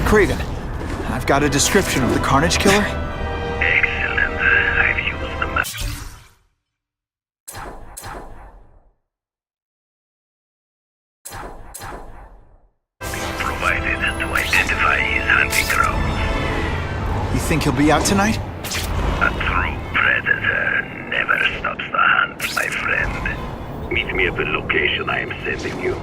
Kraven. I've got a description of the Carnage Killer. Excellent. I've used the map. Provided to identify his hunting grounds. You think he'll be out tonight? A true predator never stops the hunt, my friend. Meet me at the location I am sending you.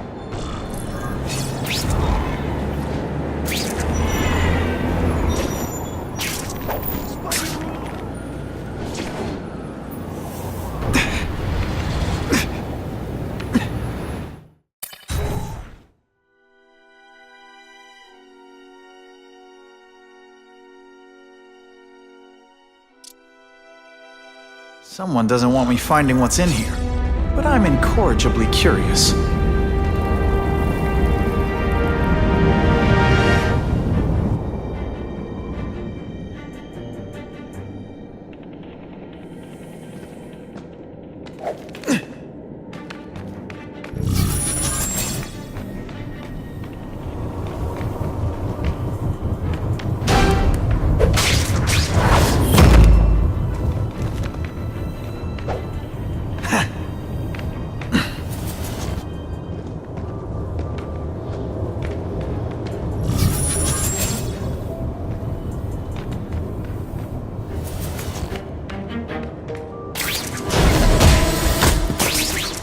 Someone doesn't want me finding what's in here, but I'm incorrigibly curious.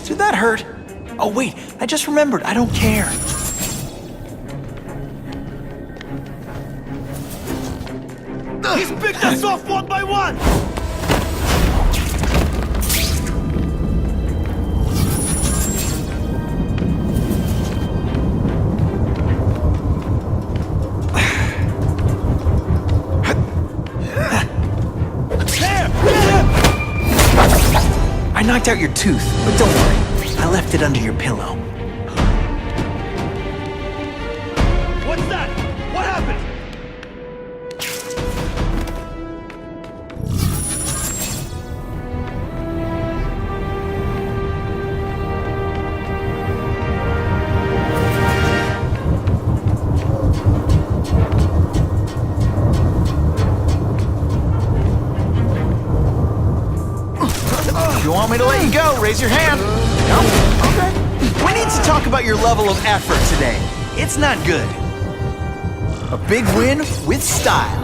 Did that hurt? Oh wait, I just remembered, I don't care. He's picked us off one by one! I knocked out your tooth, but don't worry. I left it under your pillow. What's that? What happened? If you want me to let you go, raise your hand. No? Okay. We need to talk about your level of effort today. It's not good. A big win with style.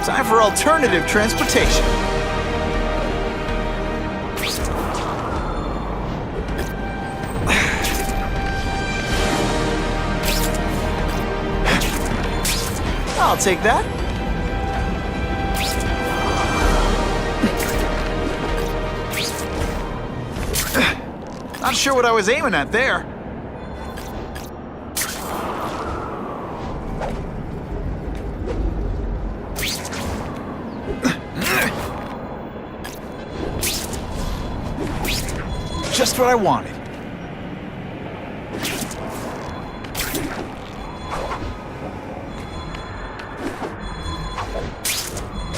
Time for alternative transportation. take that. Not sure what I was aiming at there. Just what I wanted.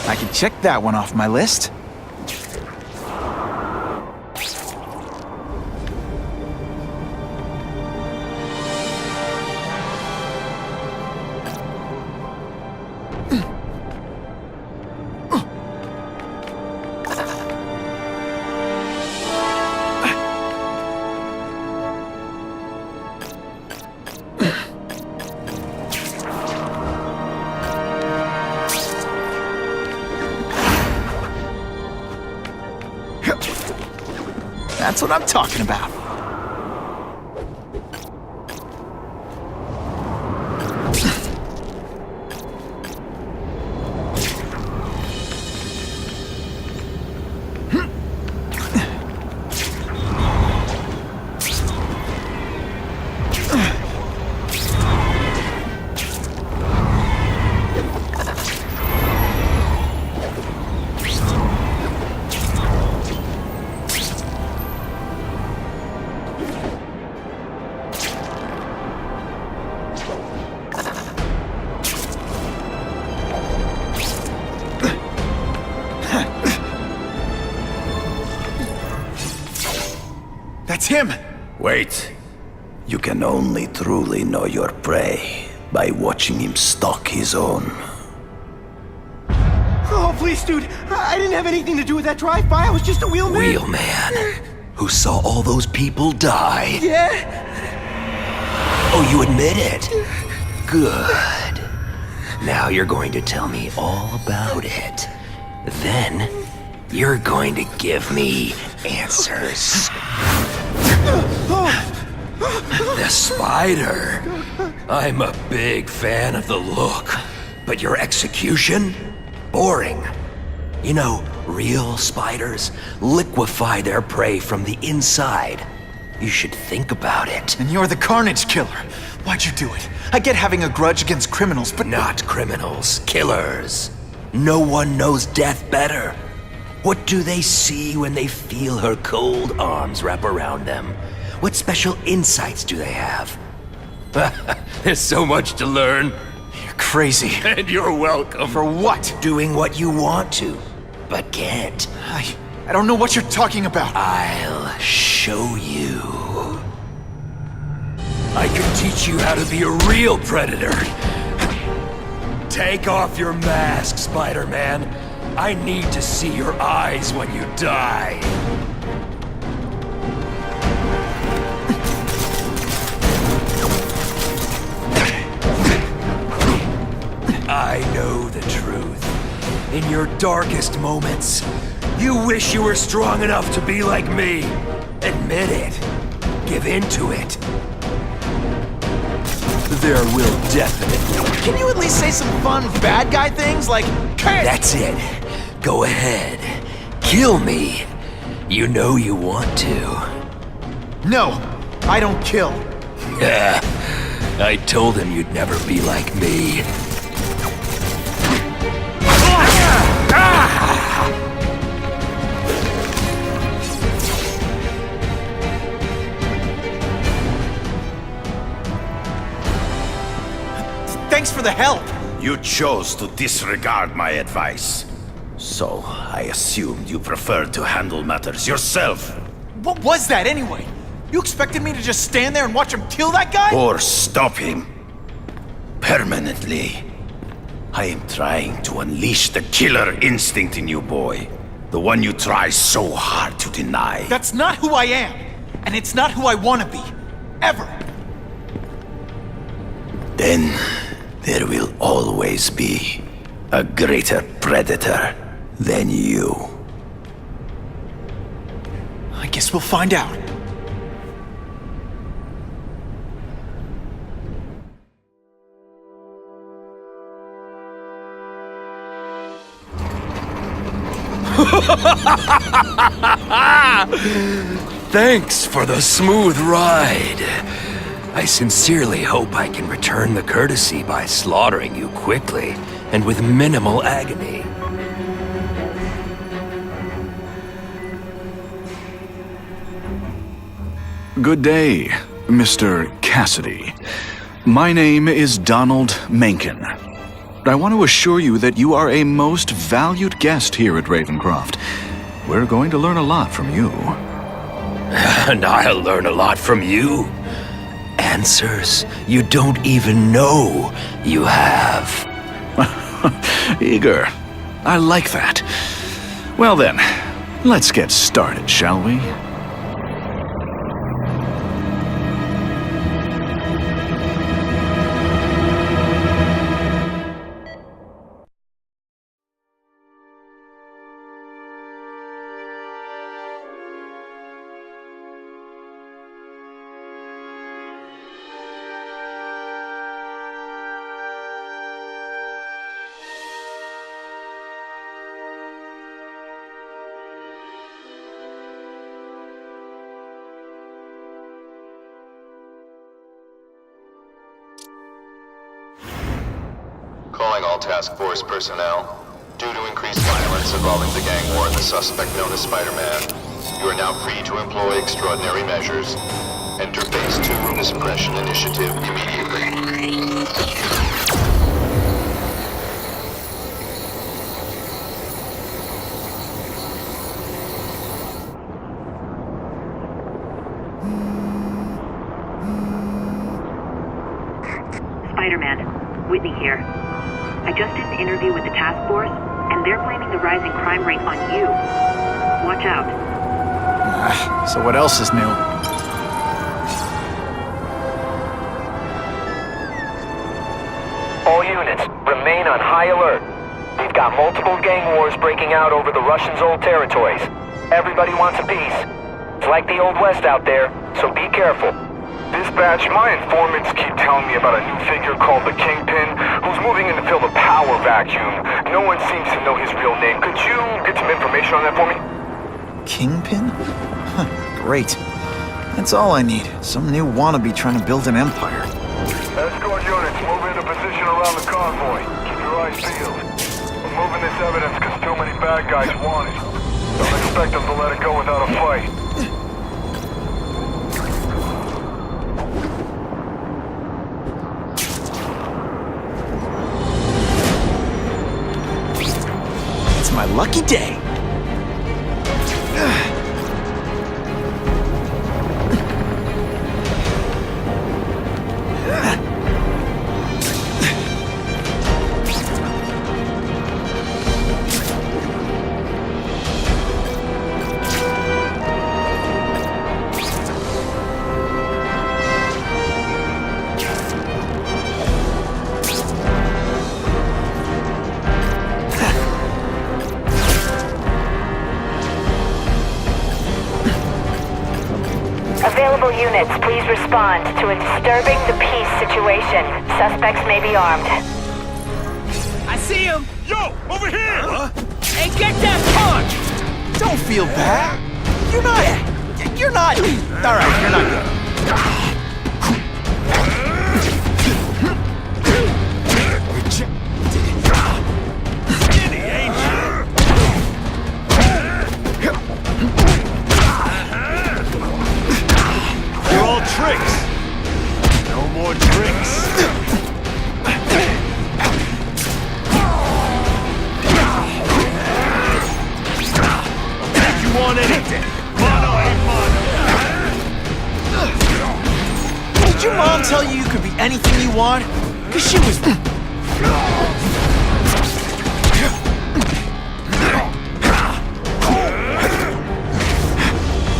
I can check that one off my list. That's what I'm talking about. That's him! Wait. You can only truly know your prey by watching him stalk his own. Oh, please, dude. I didn't have anything to do with that drive-by. I was just a wheelman. Wheelman, who saw all those people die. Yeah? Oh, you admit it? Good. Now you're going to tell me all about it. Then, you're going to give me answers. The spider. I'm a big fan of the look, but your execution? Boring. You know, real spiders liquefy their prey from the inside. You should think about it. And you're the Carnage Killer. Why'd you do it? I get having a grudge against criminals, but Not criminals, killers. No one knows death better. What do they see when they feel her cold arms wrap around them? What special insights do they have? There's so much to learn. You're crazy. And you're welcome. For what? Doing what you want to, but can't. I don't know what you're talking about. I'll show you. I can teach you how to be a real predator. Take off your mask, Spider-Man. I need to see your eyes when you die. I know the truth. In your darkest moments, you wish you were strong enough to be like me. Admit it. Give in to it. There will definitely... Can you at least say some fun bad guy things like, "Hey!" That's it. Go ahead. Kill me. You know you want to. No, I don't kill. I told him you'd never be like me. Thanks for the help. You chose to disregard my advice. So, I assumed you preferred to handle matters yourself. What was that anyway? You expected me to just stand there and watch him kill that guy? Or stop him. Permanently. I am trying to unleash the killer instinct in you, boy. The one you try so hard to deny. That's not who I am. And it's not who I want to be. Ever. Then, there will always be a greater predator than you. I guess we'll find out. Thanks for the smooth ride. I sincerely hope I can return the courtesy by slaughtering you quickly and with minimal agony. Good day, Mr. Cassidy. My name is Donald Mencken. I want to assure you that you are a most valued guest here at Ravencroft. We're going to learn a lot from you. And I'll learn a lot from you. Answers you don't even know you have. Eager. I like that. Well then, let's get started, shall we? Calling all task force personnel. Due to increased violence involving the gang war and the suspect known as Spider-Man, you are now free to employ extraordinary measures. Enter Phase 2 of the Suppression Initiative immediately. Spider-Man, Whitney here. I just did an interview with the task force, and they're blaming the rising crime rate on you. Watch out. So what else is new? All units, remain on high alert. We've got multiple gang wars breaking out over the Russians' old territories. Everybody wants a piece. It's like the Old West out there, so be careful. Dispatch, my informants keep telling me about a new figure called the Kingpin, who's moving in to fill the power vacuum. No one seems to know his real name. Could you get some information on that for me? Kingpin? Huh, great. That's all I need. Some new wannabe trying to build an empire. Escort units, move into position around the convoy. Keep your eyes peeled. We're moving this evidence because too many bad guys want it. Don't expect them to let it go without a fight. It's my lucky day. Available units, please respond to a disturbing the peace situation. Suspects may be armed. I see him! Yo, over here! Hey, get that punch! Don't feel bad. You're not. You're not. All right, you're not good. Skinny, ain't you? They're all tricks. No more tricks. Want anything? Mono ain't mono. Did your mom tell you you could be anything you want? Because she was...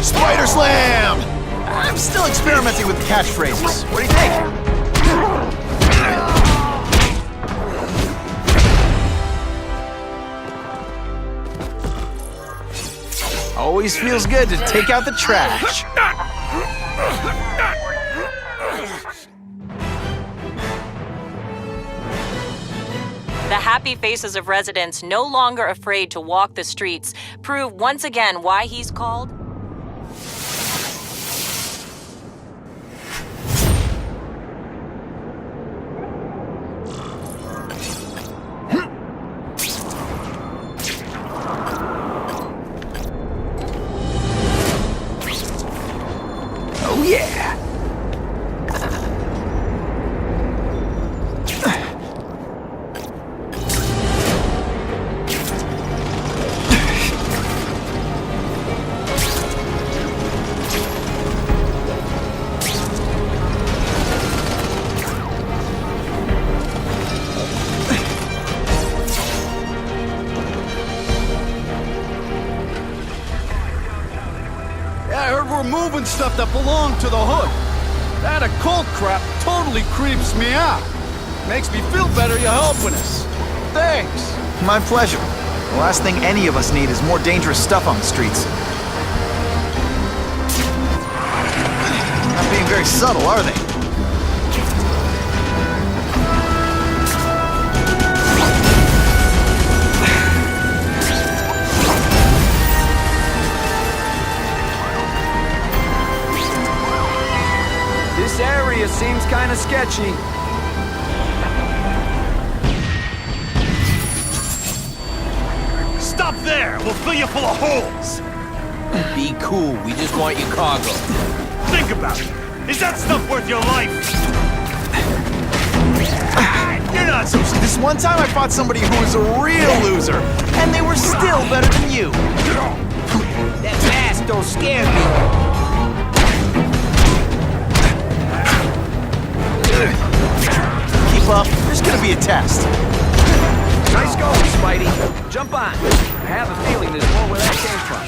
Spider Slam! I'm still experimenting with the catchphrases. What do you think? Always feels good to take out the trash. The happy faces of residents no longer afraid to walk the streets prove once again why he's called Oh yeah! I heard we're moving stuff that belonged to the Hood. That occult crap totally creeps me out. Makes me feel better you're helping us. Thanks. My pleasure. The last thing any of us need is more dangerous stuff on the streets. Not being very subtle, are they? This area seems kind of sketchy. Stop there! We'll fill you full of holes! Be cool, we just want your cargo. Think about it. Is that stuff worth your life? You're not so... This one time I fought somebody who was a real loser, and they were still better than you. That mask don't scare me. Keep up, there's gonna be a test. Nice going, Spidey. Jump on. I have a feeling there's more where that came from.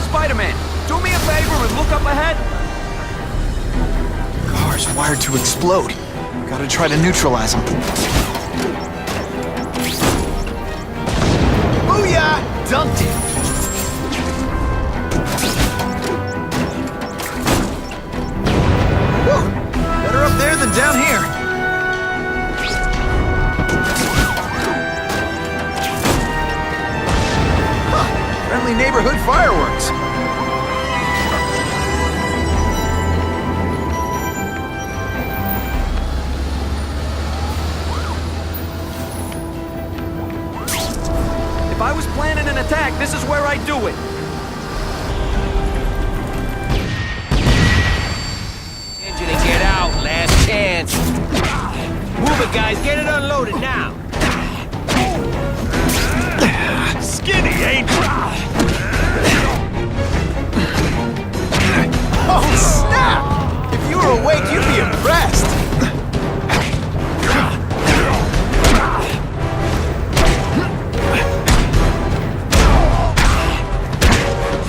Spider-Man, do me a favor and look up ahead. Car's wired to explode. Gotta try to neutralize them. Booyah! Dunked it! Whew! Better up there than down here. Huh, friendly neighborhood fireworks. If I was planning an attack, this is where I'd do it. Engine and get out, last chance. Move it, guys, get it unloaded now. Skinny, ain't you? Oh, snap! If you were awake, you'd be impressed.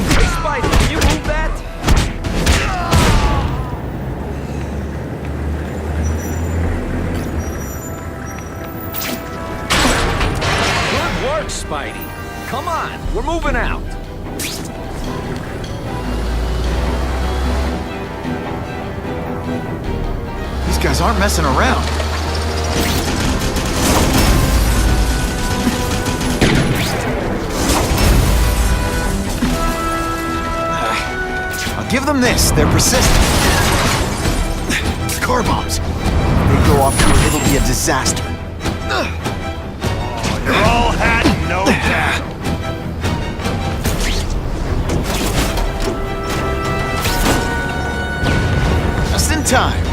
Hey, Spidey, can you move that? Good work, Spidey. Come on, we're moving out. These guys aren't messing around. I'll give them this. They're persistent. Car bombs. If they go off here, it'll be a disaster. You're all hat and no cattle. Just in time.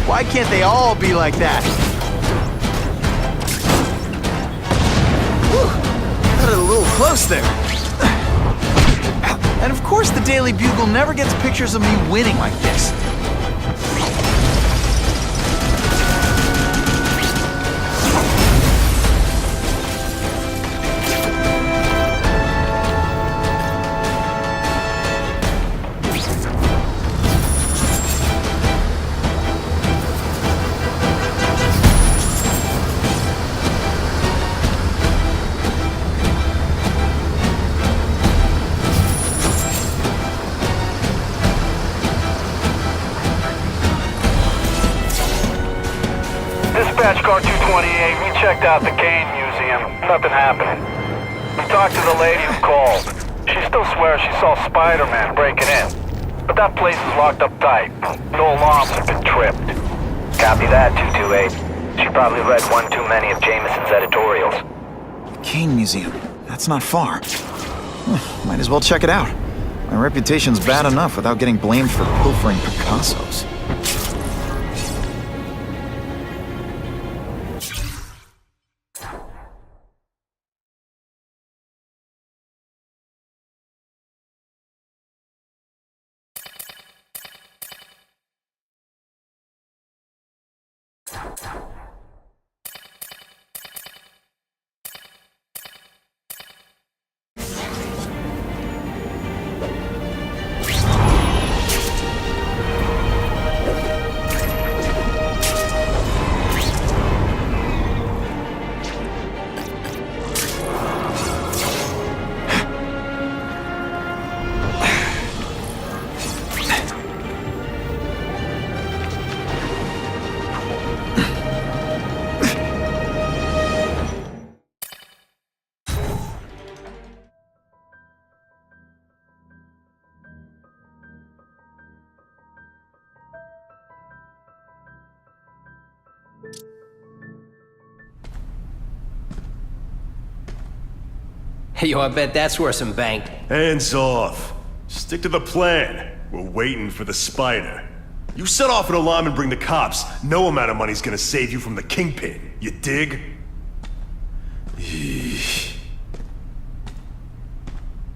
Why can't they all be like that? Whew. Got it a little close there. And of course the Daily Bugle never gets pictures of me winning like this. Dispatch car 228, we checked out the Kane Museum. Nothing happening. We talked to the lady who called. She still swears she saw Spider-Man breaking in. But that place is locked up tight. No alarms have been tripped. Copy that, 228. She probably read one too many of Jameson's editorials. Kane Museum. That's not far. Might as well check it out. My reputation's bad enough without getting blamed for pilfering Picassos. Hey, yo, I bet that's worth some bank. Hands off. Stick to the plan. We're waiting for the spider. You set off an alarm and bring the cops. No amount of money's gonna save you from the Kingpin. You dig?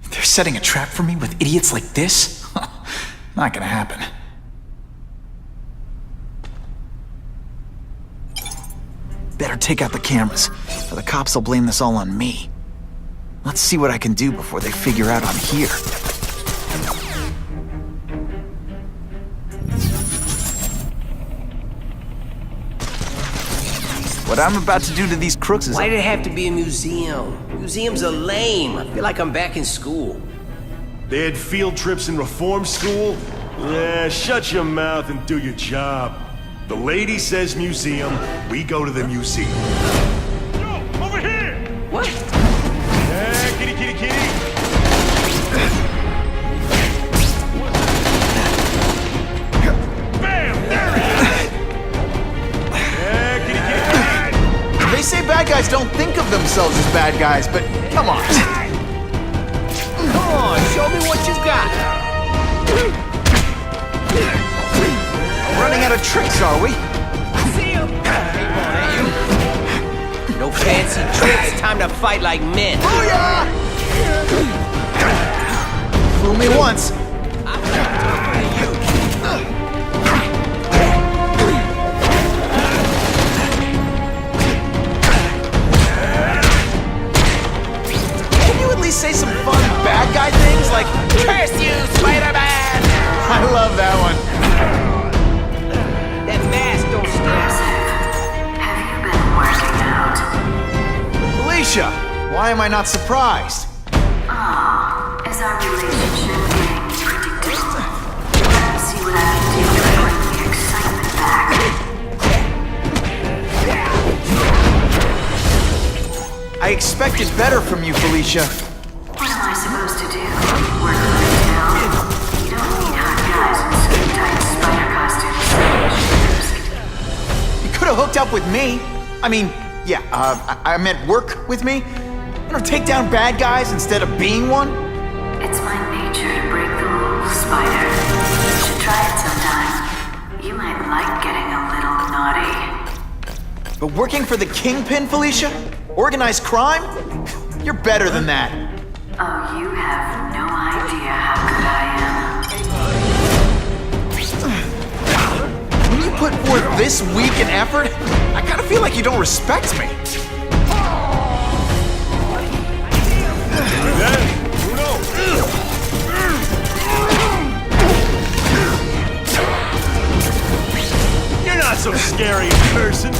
They're setting a trap for me with idiots like this? Not gonna happen. Better take out the cameras, or the cops will blame this all on me. Let's see what I can do before they figure out I'm here. What I'm about to do to these crooks is... Why did it have to be a museum? Museums are lame. I feel like I'm back in school. They had field trips in reform school? Yeah, shut your mouth and do your job. The lady says museum, we go to the museum. Yo, over here! What? Yeah, kitty, kitty, kitty. Bam! There it is! Yeah, kitty, kitty, kitty. They say bad guys don't think of themselves as bad guys, but come on. Come on, show me what you got. Running out of tricks, are we? I see him. No fancy tricks. Time to fight like men. Booyah! Fool me once. Can you at least say some fun bad guy things like, "Curse you, Spider-Man"? I love that one. That mask don't Have you been working out? Felicia, why am I not surprised? Is our relationship getting predictable? Let me see what I can do to bring the excitement back. I expected better from you, Felicia. What am I supposed to do? Work for the town? You don't need hot guys in skin-tight spider costumes. You could have hooked up with me. I mean, yeah, I meant work with me. You know, take down bad guys instead of being one. It's my nature to break the rules, Spider. You should try it sometime. You might like getting a little naughty. But working for the Kingpin, Felicia? Organized crime? You're better than that. Oh, you have no idea how good I am. When you put forth this week in effort, I kind of feel like you don't respect me. You're not so scary in person.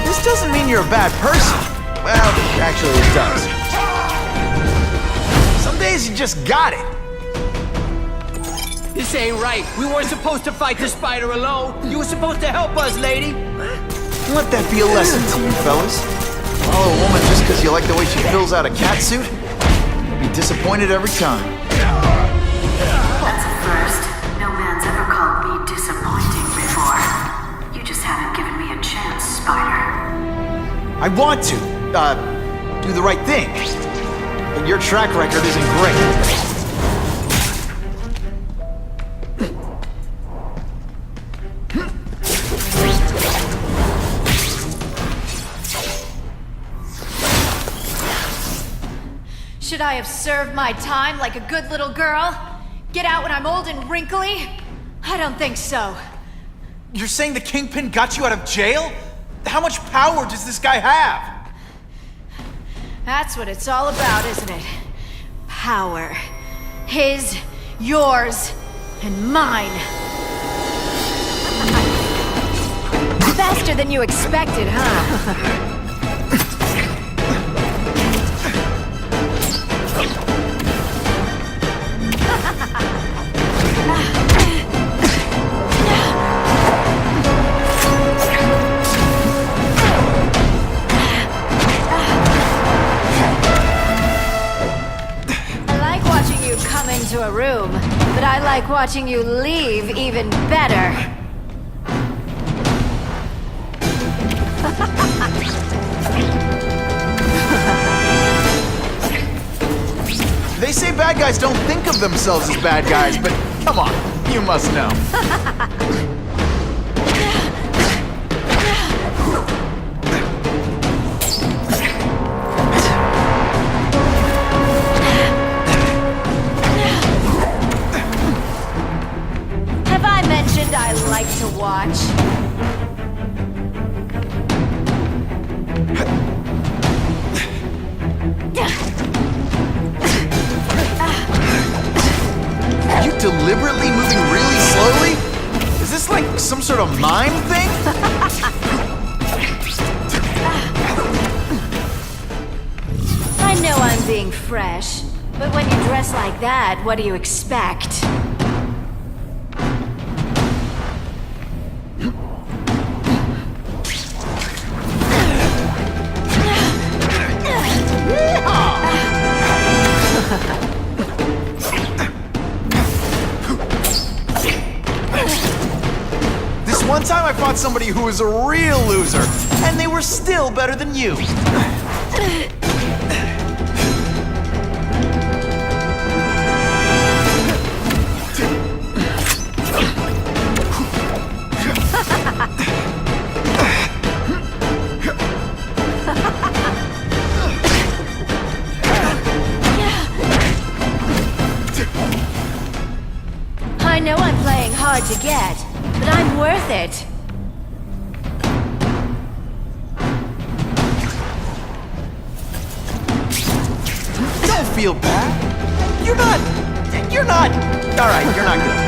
This doesn't mean you're a bad person. Well, actually it does. Some days you just got it. This ain't right. We weren't supposed to fight the spider alone. You were supposed to help us, lady. Let that be a lesson to you, fellas. Follow a woman just because you like the way she fills out a catsuit? You'll be disappointed every time. That's a first. No man's ever called me disappointing before. You just haven't given me a chance, Spider. I want to, do the right thing. But your track record isn't great. Should I have served my time like a good little girl? Get out when I'm old and wrinkly? I don't think so. You're saying the Kingpin got you out of jail? How much power does this guy have? That's what it's all about, isn't it? Power. His, yours, and mine. Faster than you expected, huh? Into a room, but I like watching you leave even better. They say bad guys don't think of themselves as bad guys, but come on, you must know. I like to watch. Are you deliberately moving really slowly? Is this like some sort of mime thing? I know I'm being fresh, but when you dress like that, what do you expect? This one time I fought somebody who was a real loser, and they were still better than you. I know I'm playing hard to get, but I'm worth it. Don't feel bad. You're not. All right, you're not good.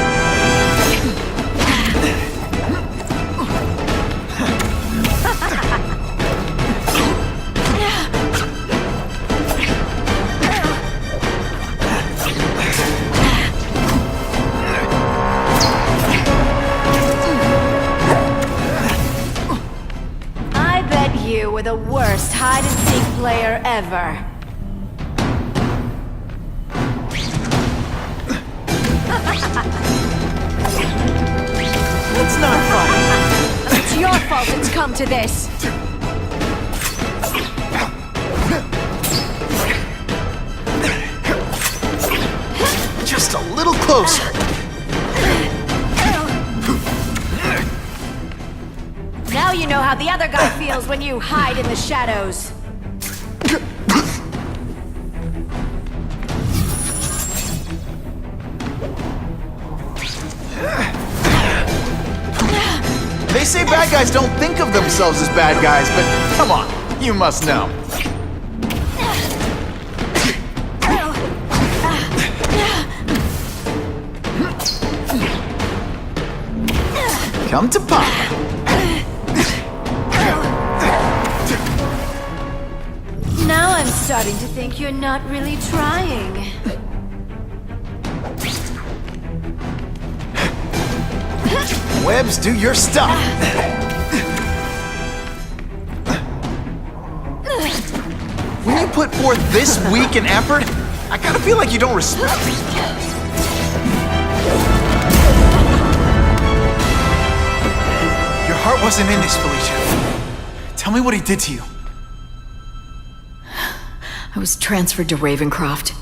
You were the worst hide-and-seek player ever. It's not fun. It's your fault it's come to this. Just a little closer. Now you know how the other guy feels when you hide in the shadows. They say bad guys don't think of themselves as bad guys, but come on, you must know. Come to Papa. Now I'm starting to think you're not really trying. Webs, do your stuff. When you put forth this week an effort, I gotta feel like you don't respect me. Your heart wasn't in this, Felicia. Tell me what he did to you. I was transferred to Ravencroft.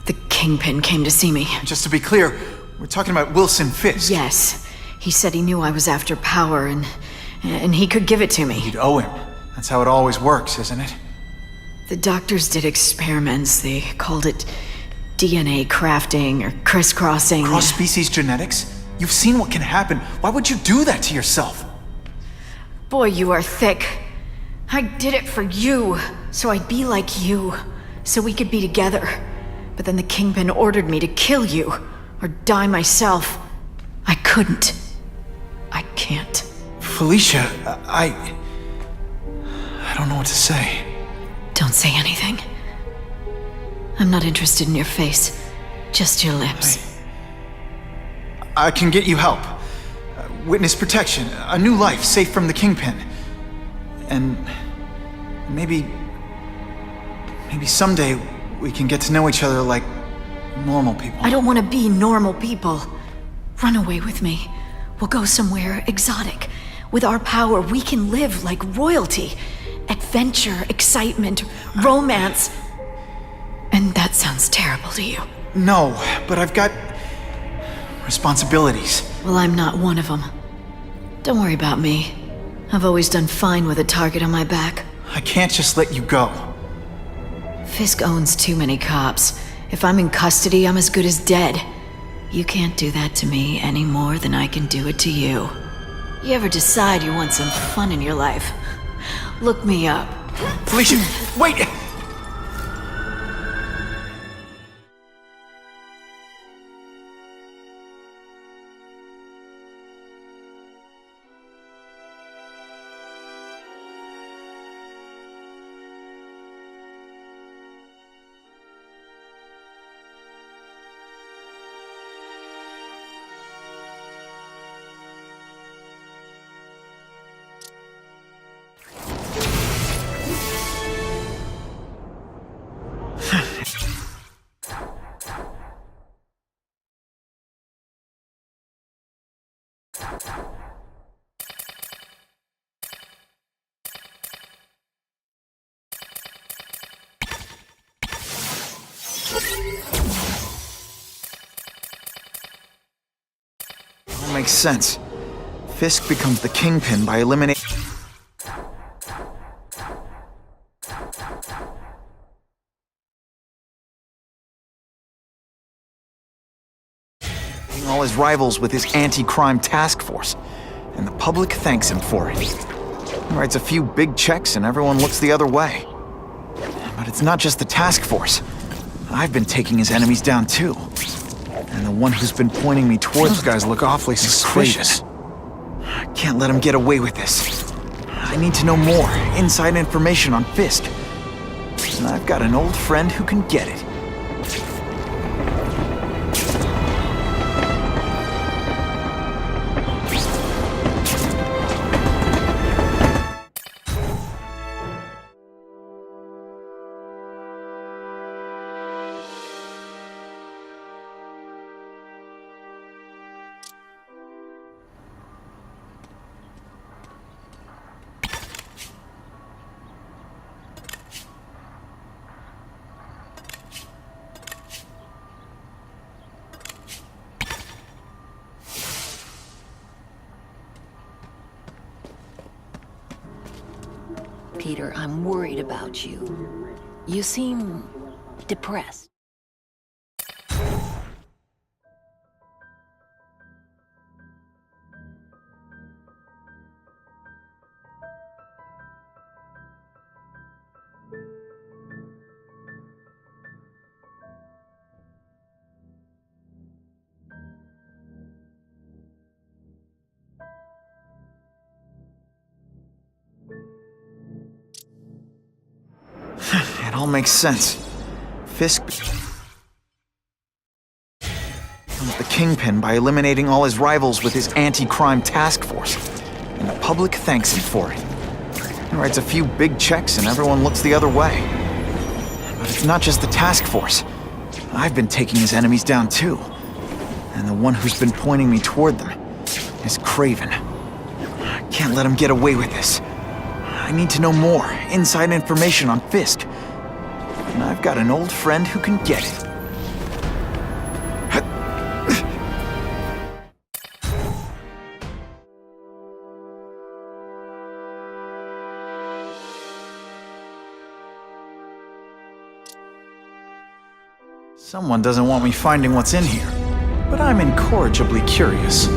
The Kingpin came to see me. Just to be clear, we're talking about Wilson Fisk. Yes. He said he knew I was after power and he could give it to me. You'd owe him. That's how it always works, isn't it? The doctors did experiments. They called it DNA crafting or crisscrossing. Cross-species genetics? You've seen what can happen. Why would you do that to yourself? Boy, you are thick. I did it for you, so I'd be like you, so we could be together. But then the Kingpin ordered me to kill you, or die myself. I couldn't. I can't. Felicia, I don't know what to say. Don't say anything. I'm not interested in your face, just your lips. I can get you help. Witness protection, a new life safe from the Kingpin. And maybe someday we can get to know each other like normal people. I don't want to be normal people. Run away with me. We'll go somewhere exotic. With our power, we can live like royalty. Adventure, excitement, romance. And that sounds terrible to you. No, but I've got responsibilities. Well, I'm not one of them. Don't worry about me. I've always done fine with a target on my back. I can't just let you go. Fisk owns too many cops. If I'm in custody, I'm as good as dead. You can't do that to me any more than I can do it to you. You ever decide you want some fun in your life? Look me up. Felicia, wait! That makes sense. Fisk becomes the Kingpin by eliminating... all his rivals with his anti-crime task force, and the public thanks him for it. He writes a few big checks and everyone looks the other way. But it's not just the task force. I've been taking his enemies down too. And the one who's been pointing me towards those guys look awfully suspicious. I can't let him get away with this. I need to know more, inside information on Fisk. And I've got an old friend who can get it. Peter, I'm worried about you. You seem depressed. It all makes sense. Fisk becomes the Kingpin by eliminating all his rivals with his anti-crime task force. And the public thanks him for it. He writes a few big checks and everyone looks the other way. But it's not just the task force. I've been taking his enemies down too. And the one who's been pointing me toward them is Kraven. I can't let him get away with this. I need to know more, inside information on Fisk. And I've got an old friend who can get it. Someone doesn't want me finding what's in here, but I'm incorrigibly curious.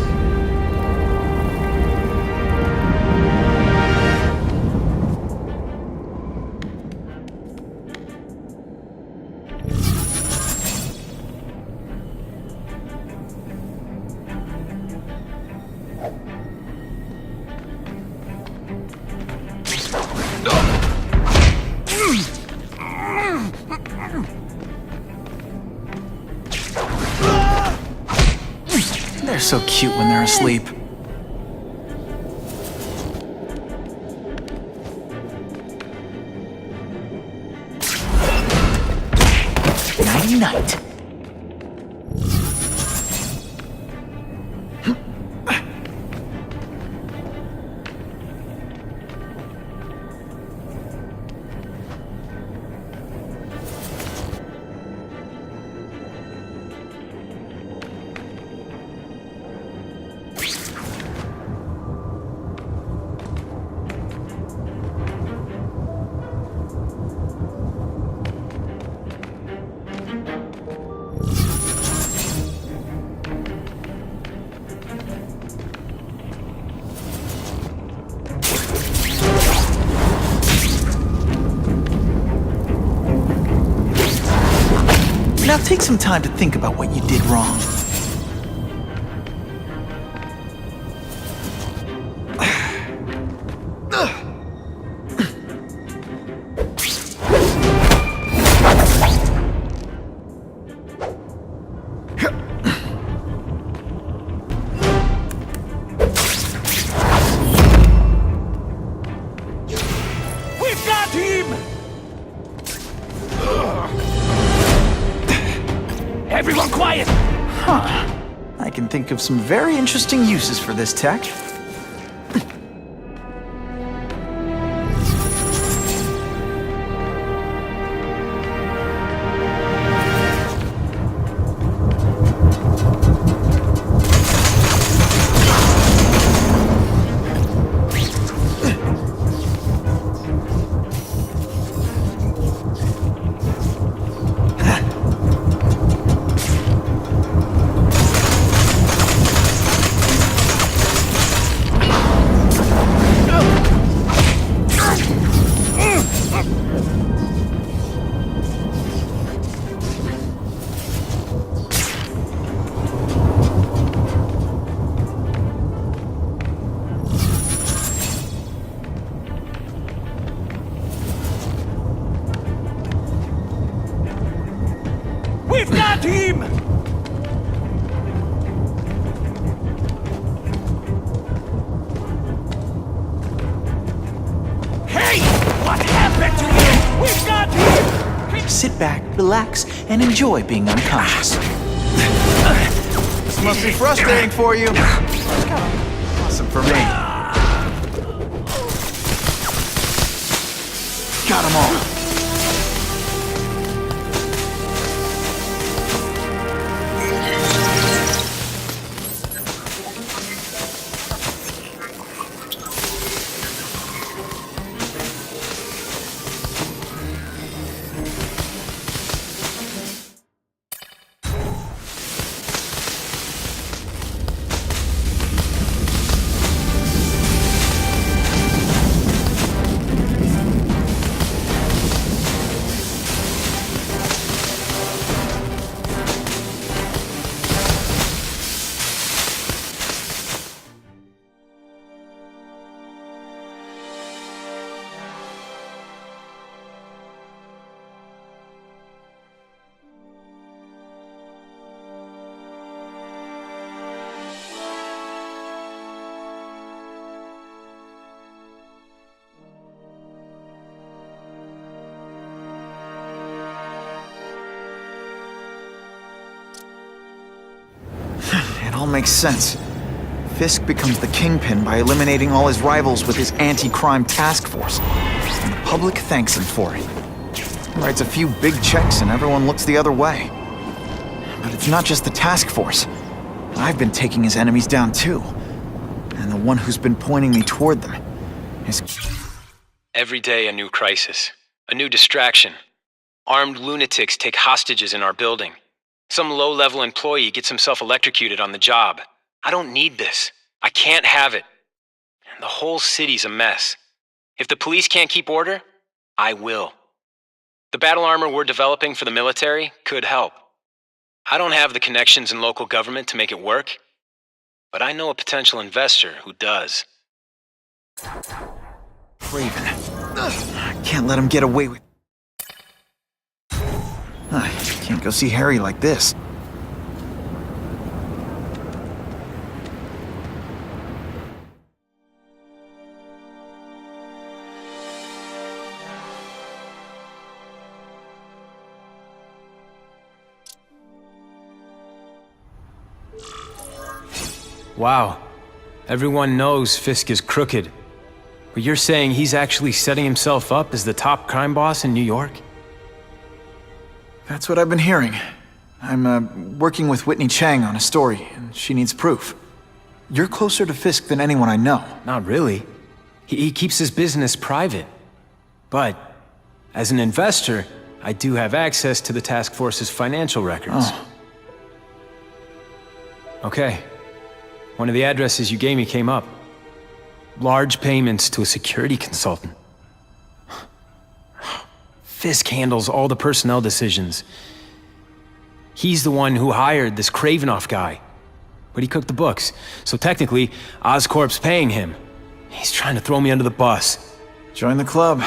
They're so cute when they're asleep. Nighty-night. Now take some time to think about what you did wrong. We've got him! Everyone quiet! Huh. I can think of some very interesting uses for this tech. We've got him! Hey! What happened to you? We've got him! Sit back, relax, and enjoy being unconscious. This must be frustrating for you. Awesome for me. Got them all. makes sense. Fisk becomes the kingpin by eliminating all his rivals with his anti-crime task force. And the public thanks him for it. He writes a few big checks and everyone looks the other way. But it's not just the task force. I've been taking his enemies down too. And the one who's been pointing me toward them is... Every day a new crisis. A new distraction. Armed lunatics take hostages in our building. Some low-level employee gets himself electrocuted on the job. I don't need this. I can't have it. The whole city's a mess. If the police can't keep order, I will. The battle armor we're developing for the military could help. I don't have the connections in local government to make it work, but I know a potential investor who does. Raven. I can't let him get away with... I can't go see Harry like this. Wow. Everyone knows Fisk is crooked. But you're saying he's actually setting himself up as the top crime boss in New York? That's what I've been hearing. I'm working with Whitney Chang on a story, and she needs proof. You're closer to Fisk than anyone I know. Not really. He keeps his business private. But, as an investor, I do have access to the task force's financial records. Oh. Okay. One of the addresses you gave me came up. Large payments to a security consultant. Fisk handles all the personnel decisions. He's the one who hired this Kravinoff guy. But he cooked the books, so technically, Oscorp's paying him. He's trying to throw me under the bus. Join the club.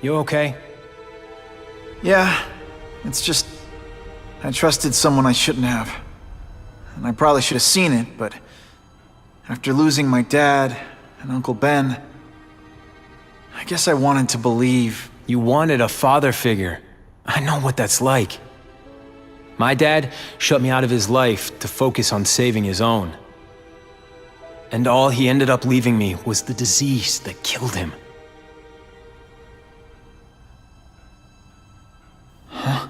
You okay? Yeah, it's just... I trusted someone I shouldn't have. And I probably should have seen it, but... after losing my dad and Uncle Ben... I guess I wanted to believe... You wanted a father figure. I know what that's like. My dad shut me out of his life to focus on saving his own. And all he ended up leaving me was the disease that killed him. Huh?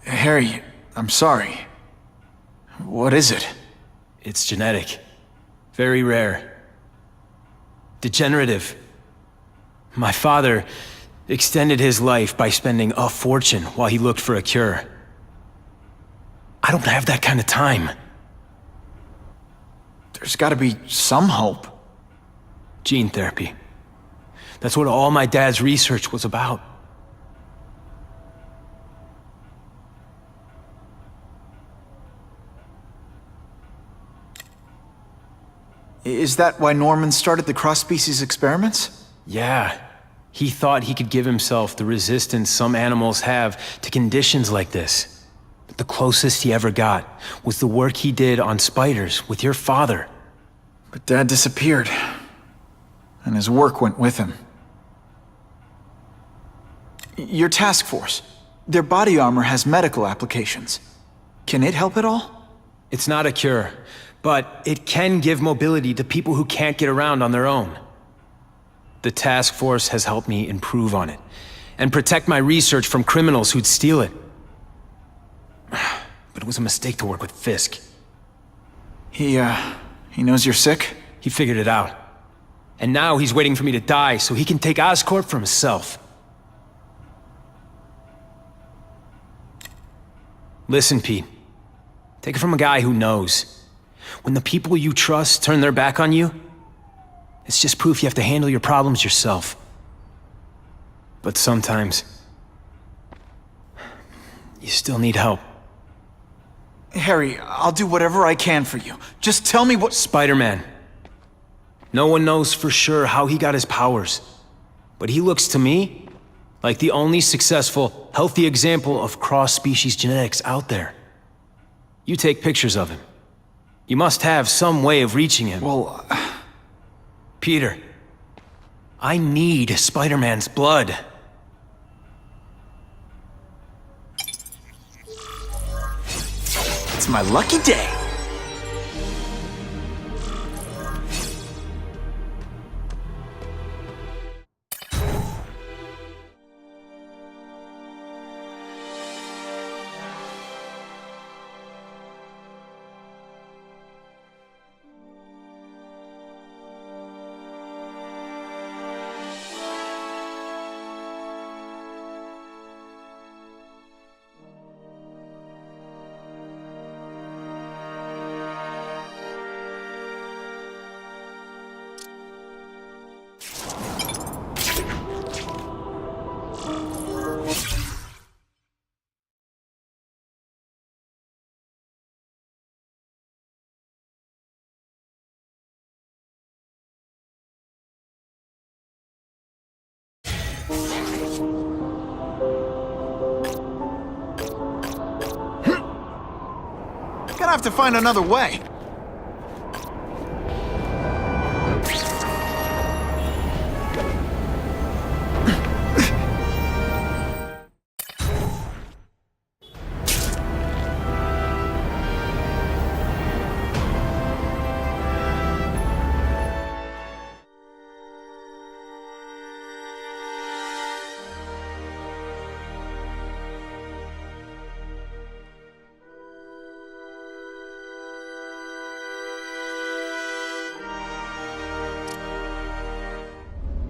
Harry, I'm sorry. What is it? It's genetic. Very rare. Degenerative. My father extended his life by spending a fortune while he looked for a cure. I don't have that kind of time. There's gotta be some hope. Gene therapy. That's what all my dad's research was about. Is that why Norman started the cross-species experiments? Yeah. He thought he could give himself the resistance some animals have to conditions like this. But the closest he ever got was the work he did on spiders with your father. But Dad disappeared. And his work went with him. Your task force. Their body armor has medical applications. Can it help at all? It's not a cure. But it can give mobility to people who can't get around on their own. The task force has helped me improve on it, and protect my research from criminals who'd steal it. But it was a mistake to work with Fisk. He knows you're sick? He figured it out. And now he's waiting for me to die so he can take Oscorp for himself. Listen, Pete. Take it from a guy who knows. When the people you trust turn their back on you, it's just proof you have to handle your problems yourself. But sometimes, you still need help. Harry, I'll do whatever I can for you. Just tell me what— Spider-Man. No one knows for sure how he got his powers. But he looks to me like the only successful, healthy example of cross-species genetics out there. You take pictures of him. You must have some way of reaching him. Well, Peter, I need Spider-Man's blood. It's my lucky day. Gonna have to find another way.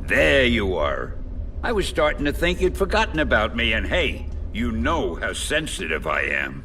There you are. I was starting to think you'd forgotten about me, and hey, you know how sensitive I am.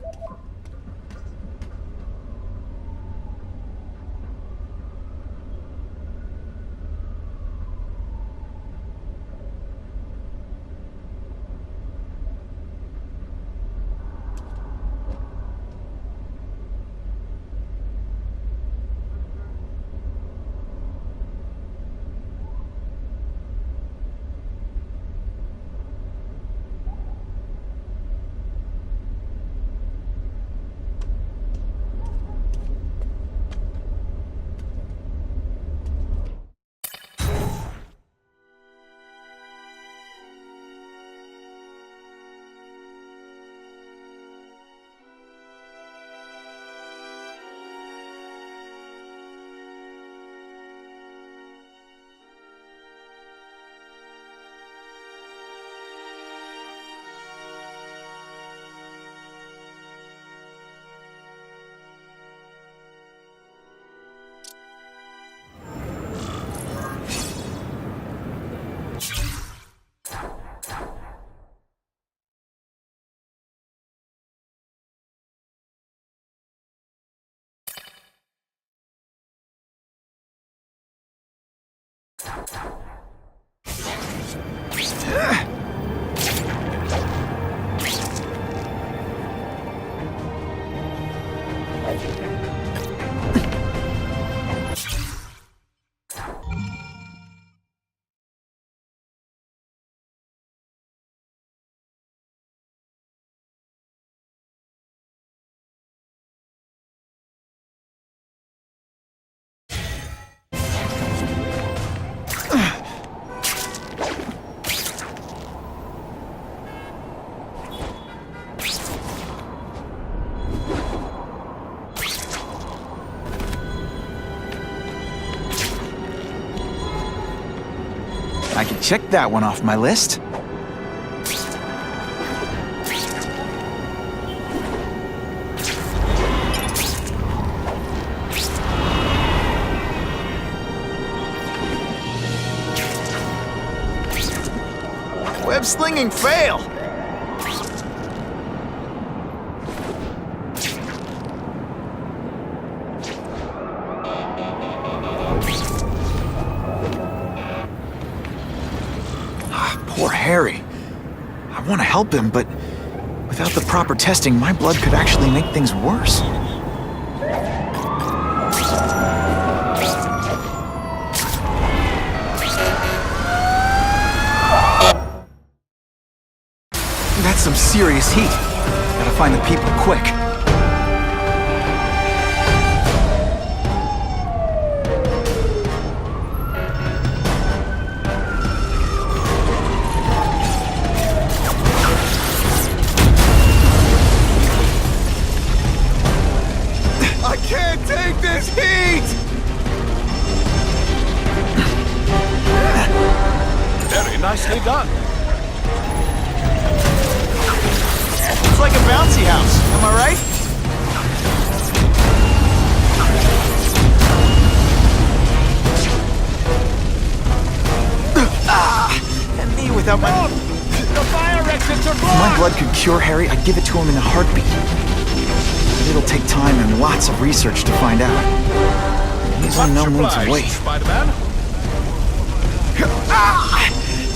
I can check that one off my list. Web slinging fail! Poor Harry. I want to help him, but without the proper testing, my blood could actually make things worse. That's some serious heat. Gotta find the people quick. nicely done. It's like a bouncy house, am I right? And me without my... The fire exits are If my blocked! blood could cure Harry, I'd give it to him in a heartbeat. But it'll take time and lots of research to find out. He's on no mood to wait. Spider-Man.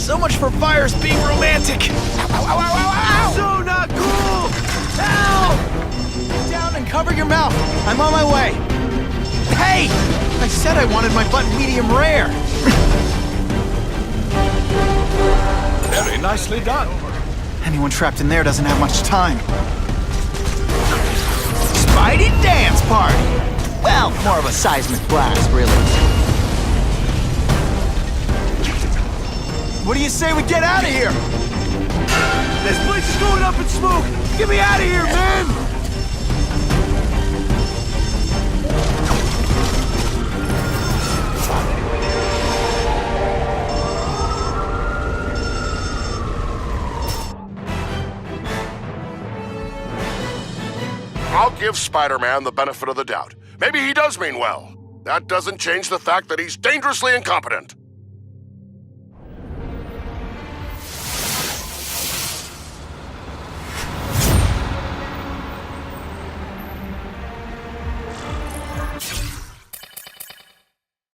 So much for fires being romantic! So not cool! Help! Get down and cover your mouth. I'm on my way. Hey! I said I wanted my butt medium rare. Very nicely done. Anyone trapped in there doesn't have much time. Spidey dance party! Well, more of a seismic blast, really. What do you say we get out of here? This place is going up in smoke! Get me out of here, man! I'll give Spider-Man the benefit of the doubt. Maybe he does mean well. That doesn't change the fact that he's dangerously incompetent.